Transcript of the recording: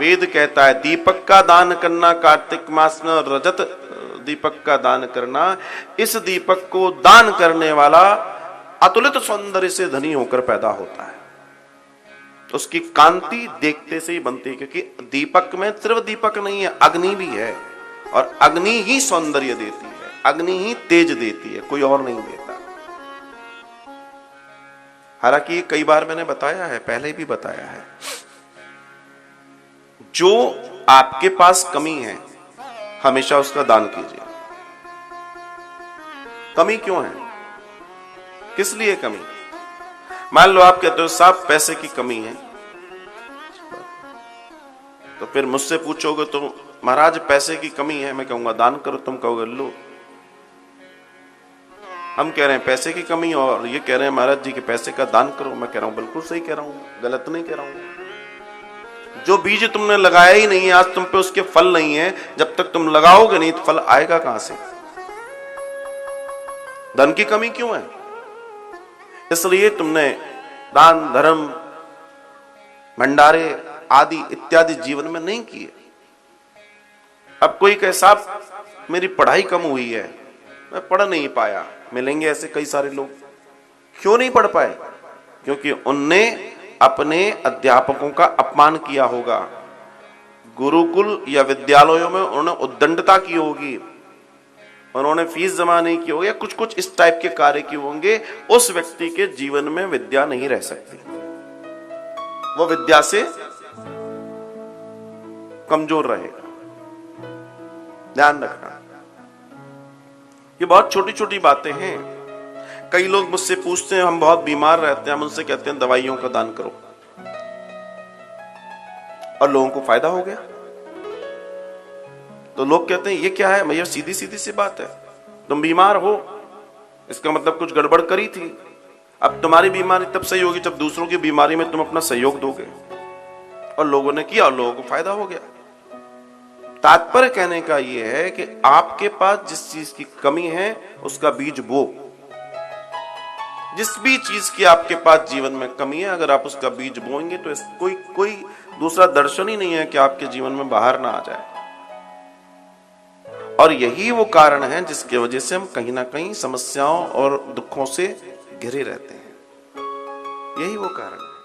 वेद कहता है दीपक का दान करना, कार्तिक मास में रजत दीपक का दान करना। इस दीपक को दान करने वाला अतुलित सौंदर्य से धनी होकर पैदा होता है। उसकी कांति देखते से ही बनती है, क्योंकि दीपक में सिर्फ दीपक नहीं है, अग्नि भी है, और अग्नि ही सौंदर्य देती है, अग्नि ही तेज देती है, कोई और नहीं देता। हालांकि कई बार मैंने बताया है, पहले भी बताया है, जो आपके पास कमी है हमेशा उसका दान कीजिए। कमी क्यों है, किस लिए कमी? मान लो आप कहते हो साहब पैसे की कमी है, तो फिर मुझसे पूछोगे तो महाराज पैसे की कमी है, मैं कहूंगा दान करो, तुम कहोगे लो। हम कह रहे हैं पैसे की कमी और ये कह रहे हैं महाराज जी के पैसे का दान करो। मैं कह रहा हूं बिल्कुल सही कह रहा हूं, गलत नहीं कह रहा हूं। जो बीज तुमने लगाया ही नहीं है, आज तुम पे उसके फल नहीं है, जब तक तुम लगाओगे नहीं तो फल आएगा कहां से? धन की कमी क्यों है? इसलिए तुमने दान धर्म भंडारे आदि इत्यादि जीवन में नहीं किए। अब कोई कहे साहब मेरी पढ़ाई कम हुई है, मैं पढ़ नहीं पाया। मिलेंगे ऐसे कई सारे लोग। क्यों नहीं पढ़ पाए? क्योंकि उनने अपने अध्यापकों का अपमान किया होगा, गुरुकुल या विद्यालयों में उन्होंने उद्दंडता की होगी, उन्होंने फीस जमा नहीं की होगी, या कुछ कुछ इस टाइप के कार्य किए होंगे। उस व्यक्ति के जीवन में विद्या नहीं रह सकती, वो विद्या से कमजोर रहेगा। ध्यान रखना, ये बहुत छोटी छोटी बातें हैं। कई लोग मुझसे पूछते हैं, हम बहुत बीमार रहते हैं, हम उनसे कहते हैं दवाइयों का दान करो, और लोगों को फायदा हो गया। तो लोग कहते हैं ये क्या है भैया, सीधी सीधी सी बात है, तुम बीमार हो इसका मतलब कुछ गड़बड़ करी थी। अब तुम्हारी बीमारी तब सही होगी जब दूसरों की बीमारी में तुम अपना सहयोग दोगे, और लोगों ने किया और लोगों को फायदा हो गया। तात्पर्य कहने का यह है कि आपके पास जिस चीज की कमी है उसका बीज बो। जिस भी चीज की आपके पास जीवन में कमी है, अगर आप उसका बीज बोएंगे तो कोई दूसरा दर्शन ही नहीं है कि आपके जीवन में बाहर ना आ जाए। और यही वो कारण है जिसकी वजह से हम कहीं ना कहीं समस्याओं और दुखों से घिरे रहते हैं। यही वो कारण है।